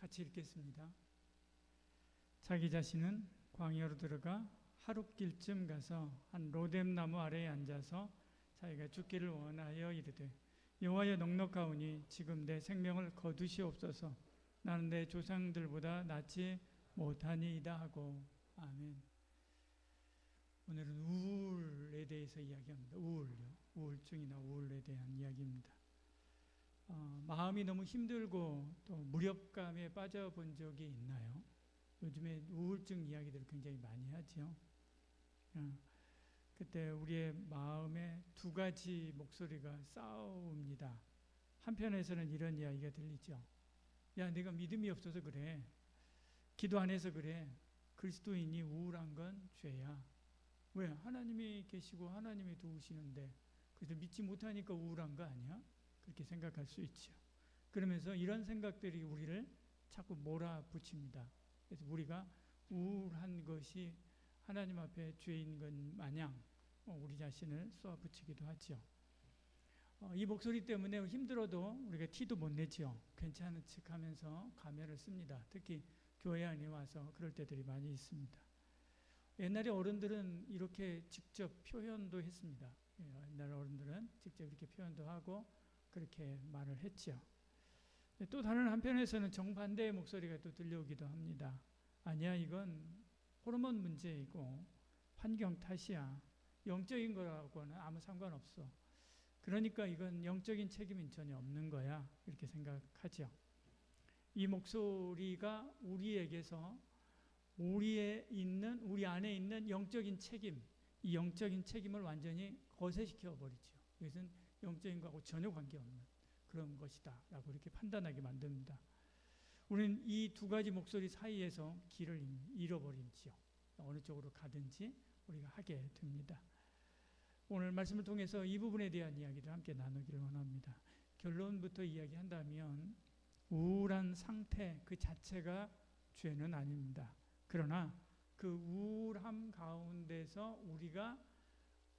같이 읽겠습니다. 자기 자신은 광야로 들어가 하룻길쯤 가서 한 로뎀나무 아래에 앉아서 자기가 죽기를 원하여 이르되 여호와여 넉넉하오니 지금 내 생명을 거두시옵소서. 나는 내 조상들보다 낫지 못하니이다 하고. 아멘. 오늘은 우울에 대해서 이야기합니다. 우울증이나 우울에 대한 이야기입니다. 마음이 너무 힘들고 또 무력감에 빠져본 적이 있나요? 요즘에 우울증 이야기들을 굉장히 많이 하죠. 그때 우리의 마음에 두 가지 목소리가 싸웁니다. 한편에서는 이런 이야기가 들리죠. 야, 내가 믿음이 없어서 그래. 기도 안 해서 그래. 그리스도인이 우울한 건 죄야. 왜? 하나님이 계시고 하나님이 도우시는데 그래서 믿지 못하니까 우울한 거 아니야? 그렇게 생각할 수 있죠. 그러면서 이런 생각들이 우리를 자꾸 몰아붙입니다. 그래서 우리가 우울한 것이 하나님 앞에 죄인 것 마냥 우리 자신을 쏘아붙이기도 하죠. 이 목소리 때문에 힘들어도 우리가 티도 못 내죠. 괜찮은 척 하면서 가면을 씁니다. 특히 교회 안에 와서 그럴 때들이 많이 있습니다. 옛날에 어른들은 이렇게 직접 표현도 했습니다. 옛날 어른들은 직접 이렇게 표현도 하고 그렇게 말을 했죠. 또 다른 한편에서는 정반대의 목소리가 또 들려오기도 합니다. 아니야, 이건 호르몬 문제이고 환경 탓이야. 영적인 거라고는 아무 상관없어. 그러니까 이건 영적인 책임은 전혀 없는 거야. 이렇게 생각하죠. 이 목소리가 우리에게서 우리 안에 있는 영적인 책임, 이 영적인 책임을 완전히 거세시켜 버리죠. 이것은 영적인 것하고 전혀 관계없는 그런 것이다 라고 이렇게 판단하게 만듭니다. 우리는 이 두 가지 목소리 사이에서 길을 잃어버리지요. 어느 쪽으로 가든지 우리가 하게 됩니다. 오늘 말씀을 통해서 이 부분에 대한 이야기를 함께 나누기를 원합니다. 결론부터 이야기한다면 우울한 상태 그 자체가 죄는 아닙니다. 그러나 그 우울함 가운데서 우리가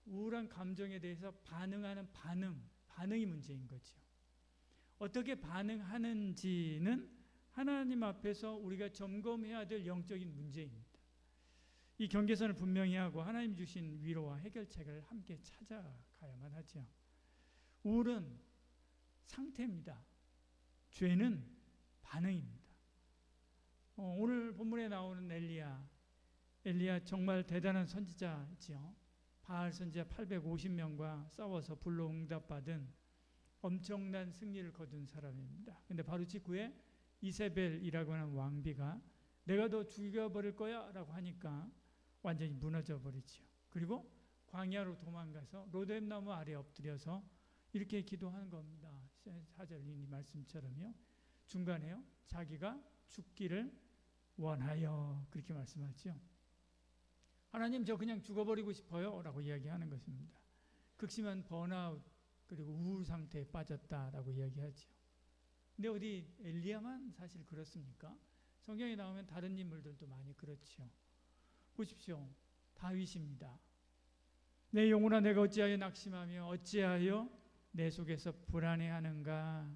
우울한 감정에 대해서 반응하는 반응이 문제인 거죠. 어떻게 반응하는지는 하나님 앞에서 우리가 점검해야 될 영적인 문제입니다. 이 경계선을 분명히 하고 하나님 주신 위로와 해결책을 함께 찾아가야만 하죠. 우울은 상태입니다. 죄는 반응입니다. 오늘 본문에 나오는 엘리야 정말 대단한 선지자지요. 바알 선지자 850명과 싸워서 불로 응답받은 엄청난 승리를 거둔 사람입니다. 근데 바로 직후에 이세벨이라고 하는 왕비가 내가 너 죽여버릴 거야 라고 하니까 완전히 무너져 버리죠. 그리고 광야로 도망가서 로뎀나무 아래 엎드려서 이렇게 기도하는 겁니다. 4절 이 말씀처럼요. 중간에요. 자기가 죽기를 원하여 그렇게 말씀하죠. 하나님 저 그냥 죽어버리고 싶어요 라고 이야기하는 것입니다. 극심한 번아웃 그리고 우울 상태에 빠졌다라고 이야기하죠. 근데 어디 엘리야만 사실 그렇습니까? 성경에 나오면 다른 인물들도 많이 그렇죠. 보십시오. 다윗입니다. 내 영혼아 내가 어찌하여 낙심하며 어찌하여 내 속에서 불안해하는가.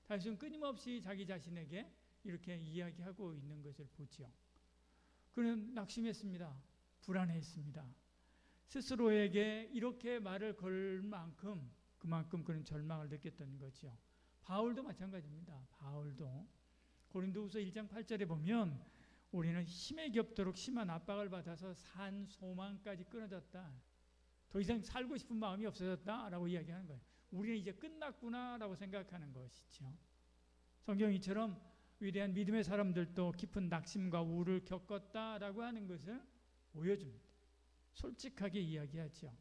다윗은 끊임없이 자기 자신에게 이렇게 이야기하고 있는 것을 보죠. 그는 낙심했습니다. 불안해했습니다. 스스로에게 이렇게 말을 걸 만큼 그만큼 그는 절망을 느꼈던 거죠. 바울도 마찬가지입니다. 바울도 고린도후서 1장 8절에 보면 우리는 힘에 겹도록 심한 압박을 받아서 산 소망까지 끊어졌다. 더 이상 살고 싶은 마음이 없어졌다라고 이야기하는 거예요. 우리는 이제 끝났구나라고 생각하는 것이죠. 성경이 이처럼 위대한 믿음의 사람들도 깊은 낙심과 우울을 겪었다라고 하는 것을 보여줍니다. 솔직하게 이야기하죠.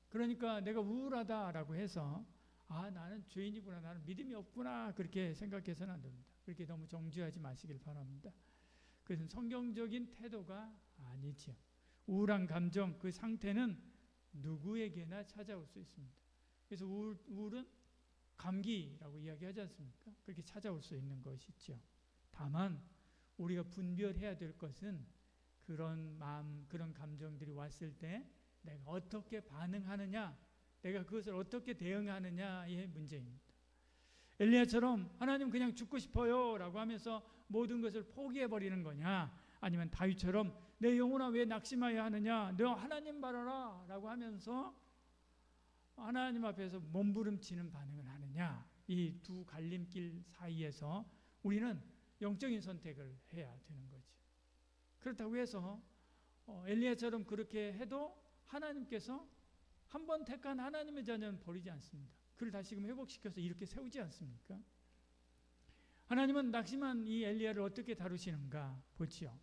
그러니까 내가 우울하다라고 해서 나는 죄인이구나, 나는 믿음이 없구나 그렇게 생각해서는 안 됩니다. 그렇게 너무 정죄하지 마시길 바랍니다. 그것은 성경적인 태도가 아니죠. 우울한 감정 그 상태는 누구에게나 찾아올 수 있습니다. 그래서 우울은 감기라고 이야기하지 않습니까? 그렇게 찾아올 수 있는 것이죠. 다만 우리가 분별해야 될 것은 그런 마음, 그런 감정들이 왔을 때 내가 어떻게 반응하느냐, 내가 그것을 어떻게 대응하느냐의 문제입니다. 엘리야처럼 하나님 그냥 죽고 싶어요 라고 하면서 모든 것을 포기해버리는 거냐, 아니면 다윗처럼 내 영혼아 왜 낙심하여 하느냐, 너 하나님 바라라 라고 하면서 하나님 앞에서 몸부림치는 반응을 하느냐, 이 두 갈림길 사이에서 우리는 영적인 선택을 해야 되는 거죠. 그렇다고 해서 엘리야처럼 그렇게 해도 하나님께서 한 번 택한 하나님의 자녀는 버리지 않습니다. 그를 다시금 회복시켜서 이렇게 세우지 않습니까? 하나님은 낙심한 이 엘리야를 어떻게 다루시는가 보지요.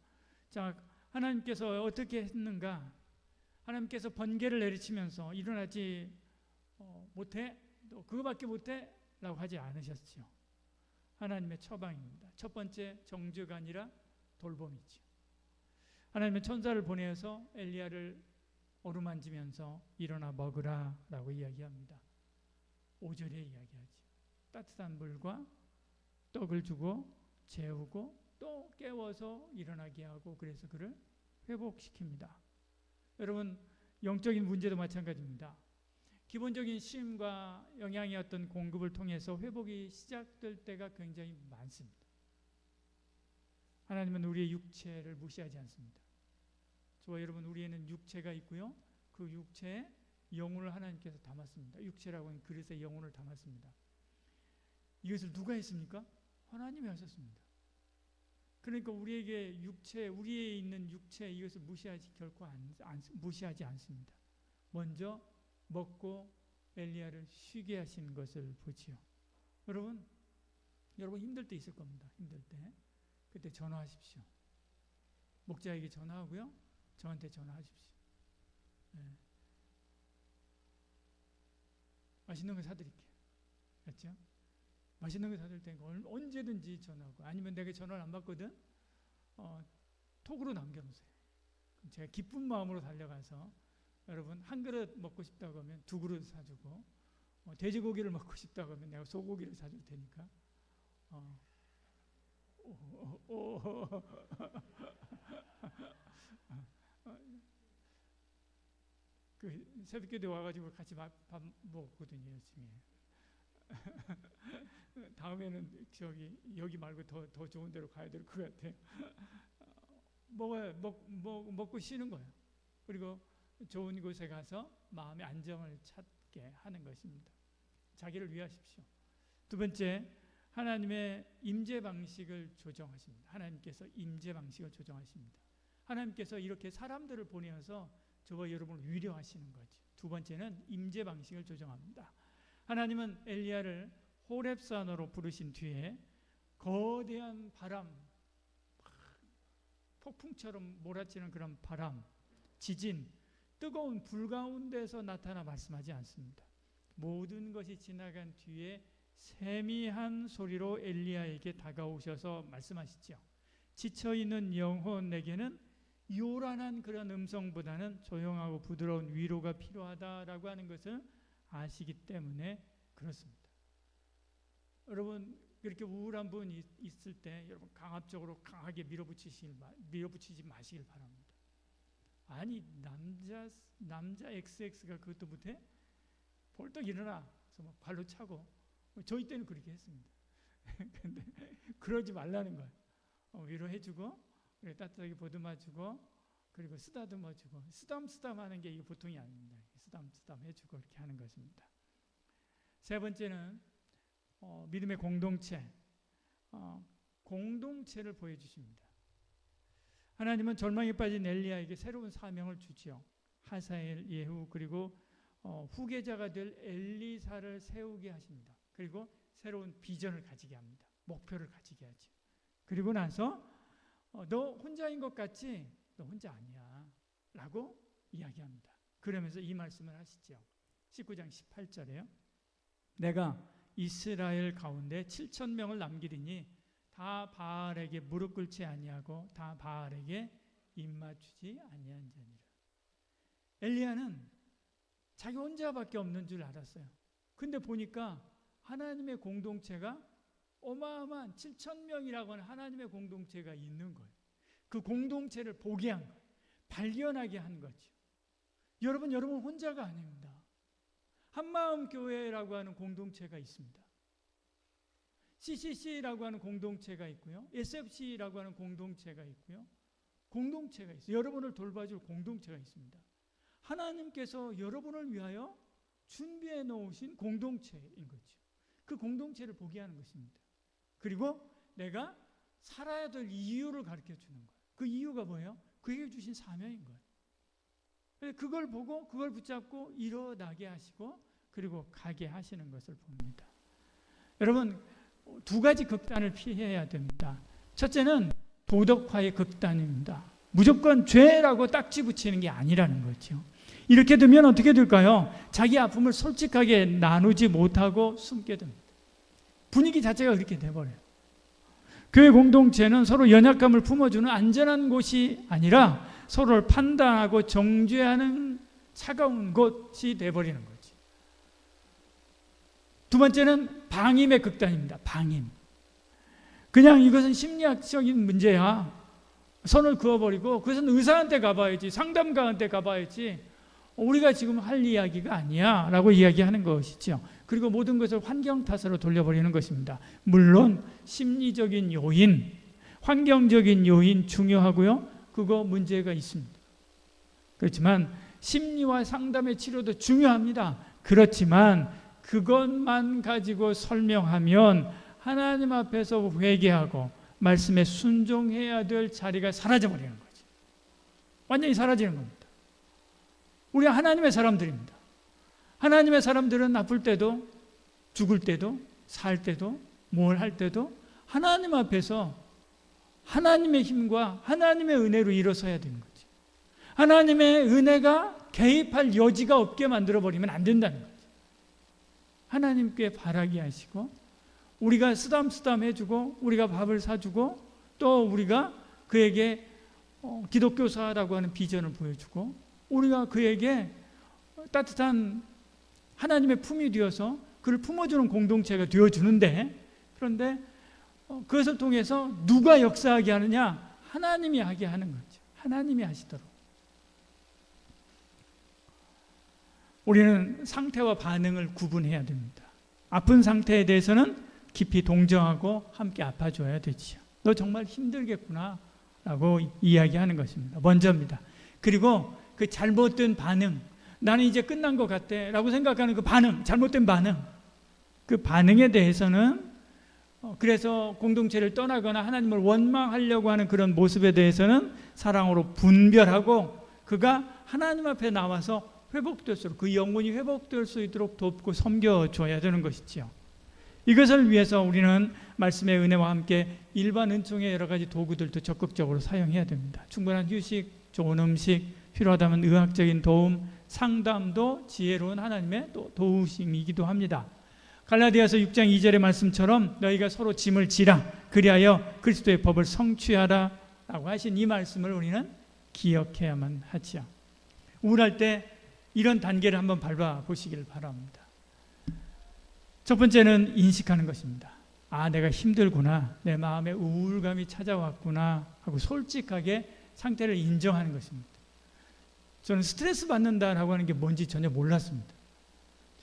자, 하나님께서 어떻게 했는가? 하나님께서 번개를 내리치면서 일어나지 못해? 또 그거밖에 못해? 라고 하지 않으셨죠. 하나님의 처방입니다. 첫 번째, 정죄가 아니라 돌봄이죠. 하나님의 천사를 보내서 엘리야를 어루만지면서 일어나 먹으라 라고 이야기합니다. 5절에 이야기하죠. 따뜻한 물과 떡을 주고 재우고 또 깨워서 일어나게 하고, 그래서 그를 회복시킵니다. 여러분, 영적인 문제도 마찬가지입니다. 기본적인 쉼과 영양의 어떤 공급을 통해서 회복이 시작될 때가 굉장히 많습니다. 하나님은 우리의 육체를 무시하지 않습니다. 저와 여러분, 우리에는 육체가 있고요, 그 육체에 영혼을 하나님께서 담았습니다. 육체라고 하는 그릇에 영혼을 담았습니다. 이것을 누가 했습니까? 하나님이 하셨습니다. 그러니까 우리에게 육체, 우리에 있는 육체, 이것을 무시하지 않습니다. 먼저 먹고 엘리야를 쉬게 하신 것을 보지요. 여러분 힘들 때 있을 겁니다. 힘들 때. 그때 전화하십시오. 목자에게 전화하고요, 저한테 전화하십시오. 네. 맛있는 거 사드릴게요. 그렇죠? 맛있는 거 사드릴 테니까 언제든지 전화하고, 아니면 내가 전화를 안 받거든, 톡으로 남겨놓으세요. 그럼 제가 기쁜 마음으로 달려가서, 여러분 한 그릇 먹고 싶다고 하면 두 그릇 사주고, 돼지고기를 먹고 싶다고 하면 내가 소고기를 사줄 테니까. 그 새벽기도에 와가지고 같이 밥 먹거든요, 열심히. 다음에는 여기 말고 더 좋은 데로 가야 될 것 같아요. 먹고 쉬는 거예요. 그리고 좋은 곳에 가서 마음의 안정을 찾게 하는 것입니다. 자기를 위하십시오. 두 번째, 하나님의 임재 방식을 조정하십니다. 하나님께서 임재 방식을 조정하십니다. 하나님께서 이렇게 사람들을 보내어서 저와 여러분을 위로하시는 거죠. 두 번째는 임재 방식을 조정합니다. 하나님은 엘리야를 호렙산으로 부르신 뒤에 거대한 바람, 폭풍처럼 몰아치는 그런 바람, 지진, 뜨거운 불 가운데서 나타나 말씀하지 않습니다. 모든 것이 지나간 뒤에 세미한 소리로 엘리야에게 다가오셔서 말씀하시죠. 지쳐있는 영혼에게는 요란한 그런 음성보다는 조용하고 부드러운 위로가 필요하다라고 하는 것을 아시기 때문에 그렇습니다. 여러분, 그렇게 우울한 분이 있을 때 여러분 강압적으로 강하게 밀어붙이지 마시길 바랍니다. 아니, 남자 XX가 그것도 못해? 벌떡 일어나 그래서 막 발로 차고, 저희 때는 그렇게 했습니다. 근데 그러지 말라는 거예요. 위로해주고, 그래 따뜻하게 보듬어주고, 그리고 쓰다듬어주고, 쓰담쓰담하는 게 이게 보통이 아닙니다. 쓰담쓰담 해주고 이렇게 하는 것입니다. 세 번째는 믿음의 공동체를 보여주십니다. 하나님은 절망에 빠진 엘리야에게 새로운 사명을 주지요. 하사엘, 예후, 그리고 후계자가 될 엘리사를 세우게 하십니다. 그리고 새로운 비전을 가지게 합니다. 목표를 가지게 하죠. 그리고 나서 너 혼자인 것 같지? 너 혼자 아니야 라고 이야기합니다. 그러면서 이 말씀을 하시죠. 19장 18절에요. 내가 이스라엘 가운데 7,000명을 남기리니 다 바알에게 무릎 꿇지 아니하고 다 바알에게 입맞추지 아니한 자니라. 엘리야는 자기 혼자밖에 없는 줄 알았어요. 근데 보니까 하나님의 공동체가 어마어마한 7,000명이라고 하는 하나님의 공동체가 있는 거예요. 그 공동체를 보게 한 거예요. 발견하게 한 거죠. 여러분 혼자가 아닙니다. 한마음 교회라고 하는 공동체가 있습니다. CCC라고 하는 공동체가 있고요. SFC라고 하는 공동체가 있고요. 공동체가 있어요. 여러분을 돌봐줄 공동체가 있습니다. 하나님께서 여러분을 위하여 준비해 놓으신 공동체인 거죠. 그 공동체를 보게 하는 것입니다. 그리고 내가 살아야 될 이유를 가르쳐 주는 거예요. 그 이유가 뭐예요? 그에게 주신 사명인 거예요. 그걸 보고 그걸 붙잡고 일어나게 하시고 그리고 가게 하시는 것을 봅니다. 여러분, 두 가지 극단을 피해야 됩니다. 첫째는 도덕화의 극단입니다. 무조건 죄라고 딱지 붙이는 게 아니라는 거죠. 이렇게 되면 어떻게 될까요? 자기 아픔을 솔직하게 나누지 못하고 숨게 됩니다. 분위기 자체가 그렇게 돼버려요. 교회 공동체는 서로 연약감을 품어주는 안전한 곳이 아니라 서로를 판단하고 정죄하는 차가운 곳이 돼버리는 거지. 두 번째는 방임의 극단입니다. 방임. 그냥 이것은 심리학적인 문제야. 선을 그어버리고 그것은 의사한테 가봐야지, 상담가한테 가봐야지, 우리가 지금 할 이야기가 아니야 라고 이야기하는 것이죠. 그리고 모든 것을 환경 탓으로 돌려버리는 것입니다. 물론 심리적인 요인, 환경적인 요인 중요하고요. 그거 문제가 있습니다. 그렇지만 심리와 상담의 치료도 중요합니다. 그렇지만 그것만 가지고 설명하면 하나님 앞에서 회개하고 말씀에 순종해야 될 자리가 사라져버리는 거죠. 완전히 사라지는 겁니다. 우리가 하나님의 사람들입니다. 하나님의 사람들은 아플 때도 죽을 때도 살 때도 뭘 할 때도 하나님 앞에서 하나님의 힘과 하나님의 은혜로 일어서야 되는 거죠. 하나님의 은혜가 개입할 여지가 없게 만들어버리면 안 된다는 거죠. 하나님께 바라게 하시고 우리가 쓰담쓰담 해주고 우리가 밥을 사주고 또 우리가 그에게 기독교사라고 하는 비전을 보여주고 우리가 그에게 따뜻한 하나님의 품이 되어서 그를 품어주는 공동체가 되어주는데, 그런데 그것을 통해서 누가 역사하게 하느냐? 하나님이 하게 하는 거죠. 하나님이 하시도록. 우리는 상태와 반응을 구분해야 됩니다. 아픈 상태에 대해서는 깊이 동정하고 함께 아파줘야 되지요. 너 정말 힘들겠구나 라고 이야기하는 것입니다. 먼저입니다. 그리고 그 잘못된 반응, 나는 이제 끝난 것 같아 라고 생각하는 그 반응, 잘못된 반응, 그 반응에 대해서는 그래서 공동체를 떠나거나 하나님을 원망하려고 하는 그런 모습에 대해서는 사랑으로 분별하고 그가 하나님 앞에 나와서 회복될 수 있도록, 그 영혼이 회복될 수 있도록 돕고 섬겨줘야 되는 것이죠. 이것을 위해서 우리는 말씀의 은혜와 함께 일반 은총의 여러 가지 도구들도 적극적으로 사용해야 됩니다. 충분한 휴식, 좋은 음식, 필요하다면 의학적인 도움, 상담도 지혜로운 하나님의 도우심이기도 합니다. 갈라디아서 6장 2절의 말씀처럼 너희가 서로 짐을 지라 그리하여 그리스도의 법을 성취하라 라고 하신 이 말씀을 우리는 기억해야만 하지요. 우울할 때 이런 단계를 한번 밟아보시길 바랍니다. 첫 번째는 인식하는 것입니다. 아, 내가 힘들구나, 내 마음에 우울감이 찾아왔구나 하고 솔직하게 상태를 인정하는 것입니다. 저는 스트레스 받는다라고 하는 게 뭔지 전혀 몰랐습니다.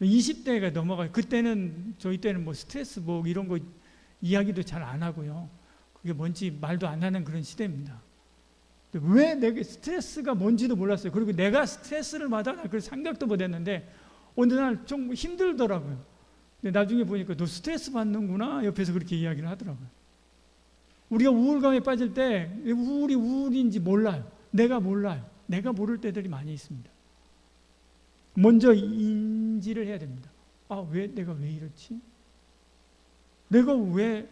20대가 넘어가요. 그때는 저희 때는 뭐 스트레스 뭐 이런 거 이야기도 잘 안 하고요. 그게 뭔지 말도 안 하는 그런 시대입니다. 왜 내게 스트레스가 뭔지도 몰랐어요. 그리고 내가 스트레스를 받아 그걸 생각도 못했는데 어느 날 좀 힘들더라고요. 근데 나중에 보니까 너 스트레스 받는구나 옆에서 그렇게 이야기를 하더라고요. 우리가 우울감에 빠질 때 우울인지 몰라요. 내가 몰라요. 내가 모를 때들이 많이 있습니다. 먼저 인지를 해야 됩니다. 아, 내가 왜 이렇지? 내가 왜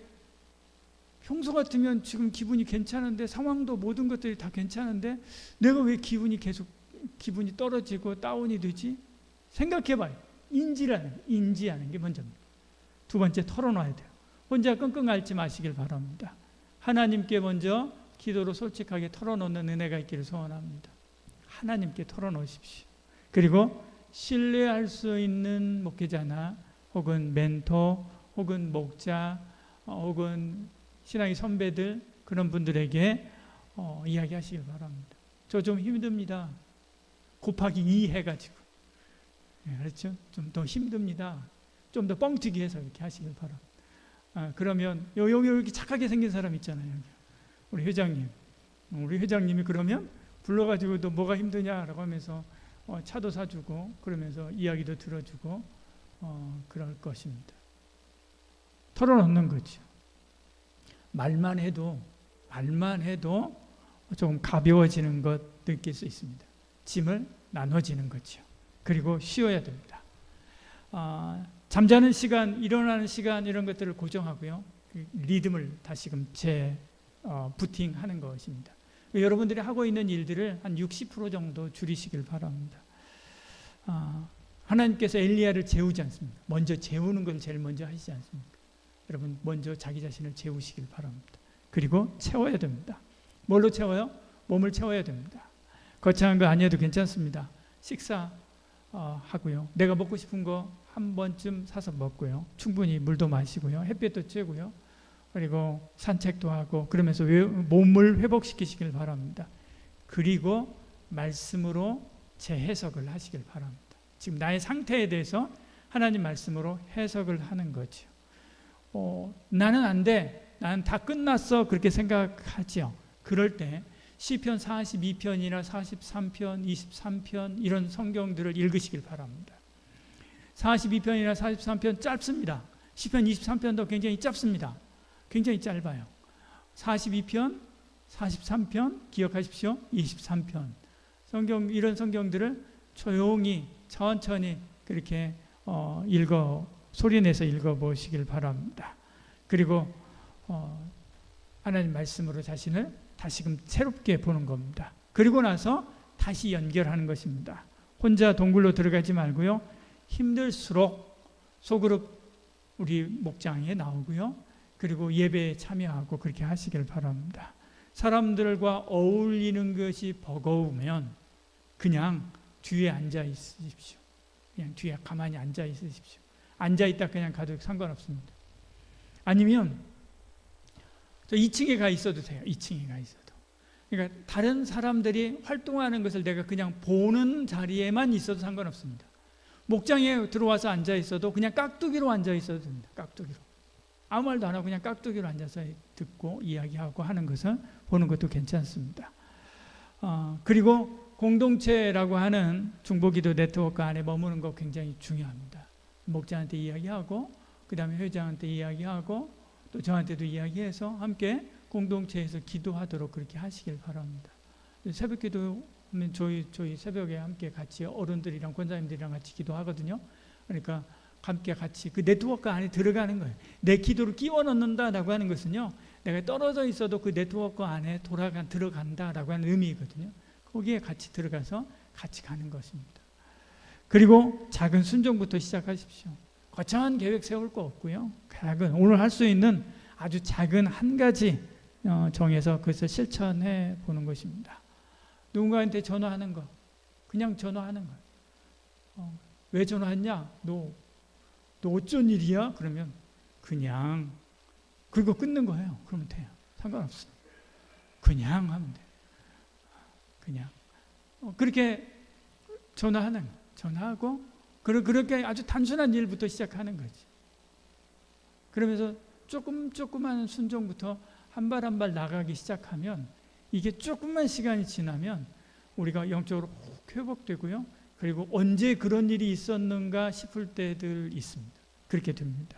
평소 같으면 지금 기분이 괜찮은데 상황도 모든 것들이 다 괜찮은데 내가 왜 기분이 떨어지고 다운이 되지? 생각해봐요. 인지하는 게 먼저입니다. 두 번째, 털어놔야 돼요. 혼자 끙끙 앓지 마시길 바랍니다. 하나님께 먼저 기도로 솔직하게 털어놓는 은혜가 있기를 소원합니다. 하나님께 털어놓으십시오. 그리고 신뢰할 수 있는 목회자나 혹은 멘토 혹은 목자 혹은 신앙의 선배들, 그런 분들에게 이야기하시길 바랍니다. 저 좀 힘듭니다. 곱하기 2 해가지고. 그렇죠? 좀 더 힘듭니다. 좀 더 뻥튀기 해서 이렇게 하시길 바랍니다. 그러면 여기 이렇게 착하게 생긴 사람 있잖아요. 우리 회장님. 우리 회장님이 그러면 불러가지고 너 뭐가 힘드냐라고 하면서 차도 사주고 그러면서 이야기도 들어주고 그럴 것입니다. 털어놓는 거죠. 말만 해도 조금 가벼워지는 것 느낄 수 있습니다. 짐을 나눠지는 거죠. 그리고 쉬어야 됩니다. 잠자는 시간, 일어나는 시간 이런 것들을 고정하고요. 리듬을 다시금 부팅하는 것입니다. 여러분들이 하고 있는 일들을 한 60% 정도 줄이시길 바랍니다. 하나님께서 엘리야를 재우지 않습니다. 먼저 재우는 걸 제일 먼저 하시지 않습니까? 여러분 먼저 자기 자신을 재우시길 바랍니다. 그리고 채워야 됩니다. 뭘로 채워요? 몸을 채워야 됩니다. 거창한 거 아니어도 괜찮습니다. 식사 하고요. 내가 먹고 싶은 거 한 번쯤 사서 먹고요. 충분히 물도 마시고요. 햇빛도 쬐고요. 그리고 산책도 하고 그러면서 몸을 회복시키시길 바랍니다. 그리고 말씀으로 재해석을 하시길 바랍니다. 지금 나의 상태에 대해서 하나님 말씀으로 해석을 하는 거죠. 나는 안 돼. 나는 다 끝났어. 그렇게 생각하죠. 그럴 때 시편 42편이나 43편, 23편 이런 성경들을 읽으시길 바랍니다. 42편이나 43편 짧습니다. 시편 23편도 굉장히 짧습니다. 굉장히 짧아요. 42편, 43편 기억하십시오. 23편 성경 이런 성경들을 조용히 천천히 그렇게 소리내서 읽어보시길 바랍니다. 그리고 하나님 말씀으로 자신을 다시금 새롭게 보는 겁니다. 그리고 나서 다시 연결하는 것입니다. 혼자 동굴로 들어가지 말고요. 힘들수록 소그룹 우리 목장에 나오고요. 그리고 예배에 참여하고 그렇게 하시길 바랍니다. 사람들과 어울리는 것이 버거우면 그냥 뒤에 앉아 있으십시오. 그냥 뒤에 가만히 앉아 있으십시오. 앉아 있다 그냥 가도 상관없습니다. 아니면 저 2층에 가 있어도 돼요. 2층에 가 있어도. 그러니까 다른 사람들이 활동하는 것을 내가 그냥 보는 자리에만 있어도 상관없습니다. 목장에 들어와서 앉아 있어도 그냥 깍두기로 앉아 있어도 됩니다. 깍두기로. 아무 말도 안 하고 그냥 깍두기로 앉아서 듣고 이야기하고 하는 것을 보는 것도 괜찮습니다. 그리고 공동체라고 하는 중보기도 네트워크 안에 머무는 거 굉장히 중요합니다. 목장한테 이야기하고 그 다음에 회장한테 이야기하고 또 저한테도 이야기해서 함께 공동체에서 기도하도록 그렇게 하시길 바랍니다. 새벽 기도하면 저희 새벽에 함께 같이 어른들이랑 권사님들이랑 같이 기도하거든요. 그러니까 함께 같이 그 네트워크 안에 들어가는 거예요. 내 기도를 끼워 넣는다라고 하는 것은요, 내가 떨어져 있어도 그 네트워크 안에 들어간다라고 하는 의미거든요. 거기에 같이 들어가서 같이 가는 것입니다. 그리고 작은 순종부터 시작하십시오. 거창한 계획 세울 거 없고요. 작은 오늘 할 수 있는 아주 작은 한 가지 정해서 그것을 실천해 보는 것입니다. 누군가한테 전화하는 거, 그냥 전화하는 거. 왜 전화했냐? 너 어쩐 일이야? 그러면 그냥 그리고 끊는 거예요. 그러면 돼요. 상관없어요. 그냥 하면 돼요. 그냥 그렇게 전화하고 그렇게 아주 단순한 일부터 시작하는 거지. 그러면서 조그만 순종부터 한 발 한 발 나가기 시작하면 이게 조금만 시간이 지나면 우리가 영적으로 회복되고요. 그리고 언제 그런 일이 있었는가 싶을 때들 있습니다. 그렇게 됩니다.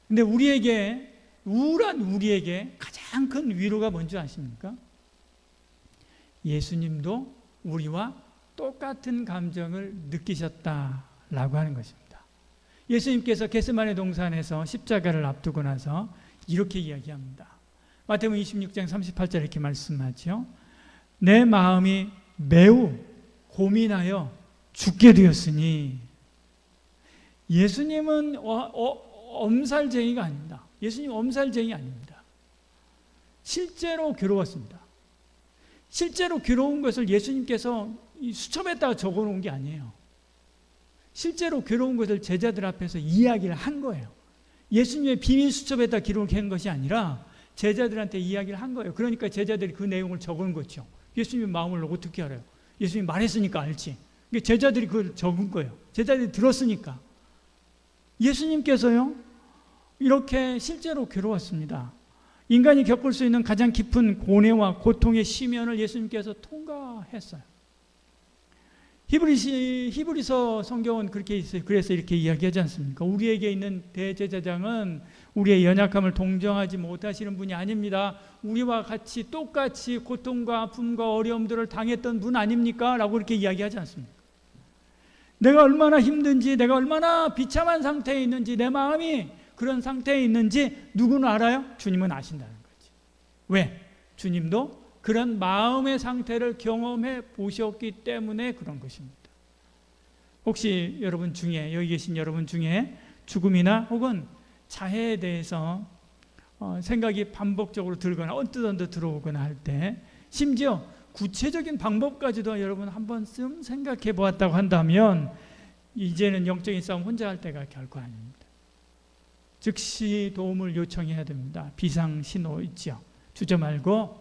근데 우울한 우리에게 가장 큰 위로가 뭔지 아십니까? 예수님도 우리와 똑같은 감정을 느끼셨다라고 하는 것입니다. 예수님께서 겟세마네 동산에서 십자가를 앞두고 나서 이렇게 이야기합니다. 마태복음 26장 38절 이렇게 말씀하죠. 내 마음이 매우 고민하여 죽게 되었으니. 예수님은 엄살쟁이가 아닙니다. 예수님 엄살쟁이 아닙니다. 실제로 괴로웠습니다. 실제로 괴로운 것을 예수님께서 수첩에다가 적어놓은 게 아니에요. 실제로 괴로운 것을 제자들 앞에서 이야기를 한 거예요. 예수님의 비밀 수첩에다 기록한 것이 아니라 제자들한테 이야기를 한 거예요. 그러니까 제자들이 그 내용을 적은 거죠. 예수님의 마음을 어떻게 알아요? 예수님이 말했으니까 알지. 제자들이 그걸 적은 거예요. 제자들이 들었으니까. 예수님께서요, 이렇게 실제로 괴로웠습니다. 인간이 겪을 수 있는 가장 깊은 고뇌와 고통의 심연을 예수님께서 통과했어요. 히브리서 성경은 그렇게 있어요. 그래서 이렇게 이야기하지 않습니까? 우리에게 있는 대제사장은 우리의 연약함을 동정하지 못하시는 분이 아닙니다. 우리와 같이 똑같이 고통과 아픔과 어려움들을 당했던 분 아닙니까? 라고 이렇게 이야기하지 않습니까? 내가 얼마나 힘든지, 내가 얼마나 비참한 상태에 있는지, 내 마음이 그런 상태에 있는지 누구는 알아요? 주님은 아신다는 거지. 왜? 주님도 그런 마음의 상태를 경험해 보셨기 때문에 그런 것입니다. 혹시 여러분 중에, 여기 계신 여러분 중에 죽음이나 혹은 자해에 대해서 생각이 반복적으로 들거나 언뜻 들어오거나 할 때, 심지어 구체적인 방법까지도 여러분 한 번쯤 생각해 보았다고 한다면 이제는 영적인 싸움 혼자 할 때가 결코 아닙니다. 즉시 도움을 요청해야 됩니다. 비상 신호 있죠. 주저 말고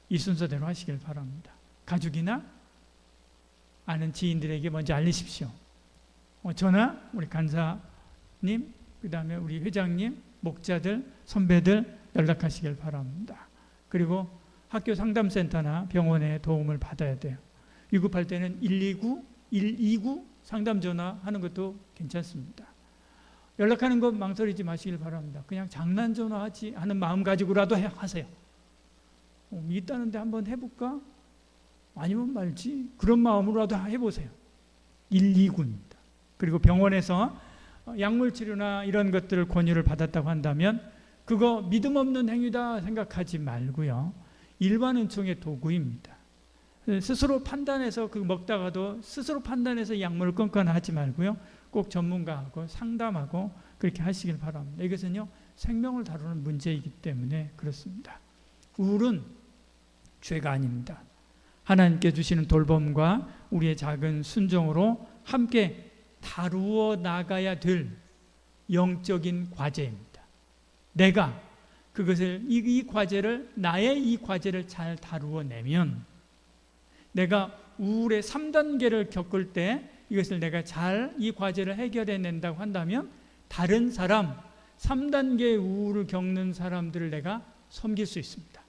이 순서대로 하시길 바랍니다. 가족이나 아는 지인들에게 먼저 알리십시오. 저나 우리 간사님, 그 다음에 우리 회장님, 목자들, 선배들 연락하시길 바랍니다. 그리고 학교 상담센터나 병원에 도움을 받아야 돼요. 위급할 때는 129 상담 전화하는 것도 괜찮습니다. 연락하는 것 망설이지 마시길 바랍니다. 그냥 장난 전화하지 하는 마음 가지고라도 하세요. 있다는데 한번 해볼까? 아니면 말지. 그런 마음으로라도 해보세요. 129입니다. 그리고 병원에서 약물 치료나 이런 것들을 권유를 받았다고 한다면 그거 믿음 없는 행위다 생각하지 말고요. 일반 은총의 도구입니다. 스스로 판단해서 그 먹다가도 스스로 판단해서 약물을 끊거나 하지 말고요. 꼭 전문가하고 상담하고 그렇게 하시길 바랍니다. 이것은요, 생명을 다루는 문제이기 때문에 그렇습니다. 우울은 죄가 아닙니다. 하나님께 주시는 돌봄과 우리의 작은 순종으로 함께 다루어 나가야 될 영적인 과제입니다. 내가 그것을 이 과제를, 나의 이 과제를 잘 다루어 내면, 내가 우울의 3단계를 겪을 때 이것을 내가 잘 이 과제를 해결해 낸다고 한다면 다른 사람, 3단계 우울을 겪는 사람들을 내가 섬길 수 있습니다.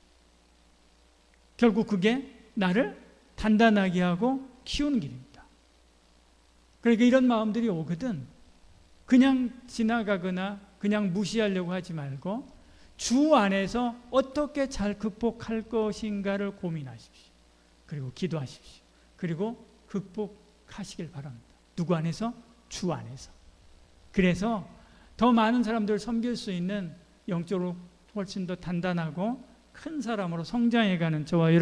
결국 그게 나를 단단하게 하고 키우는 길입니다. 그러니까 이런 마음들이 오거든 그냥 지나가거나 그냥 무시하려고 하지 말고 주 안에서 어떻게 잘 극복할 것인가를 고민하십시오. 그리고 기도하십시오. 그리고 극복하시길 바랍니다. 누구 안에서? 주 안에서. 그래서 더 많은 사람들을 섬길 수 있는 영적으로 훨씬 더 단단하고 큰 사람으로 성장해가는 저와 여러분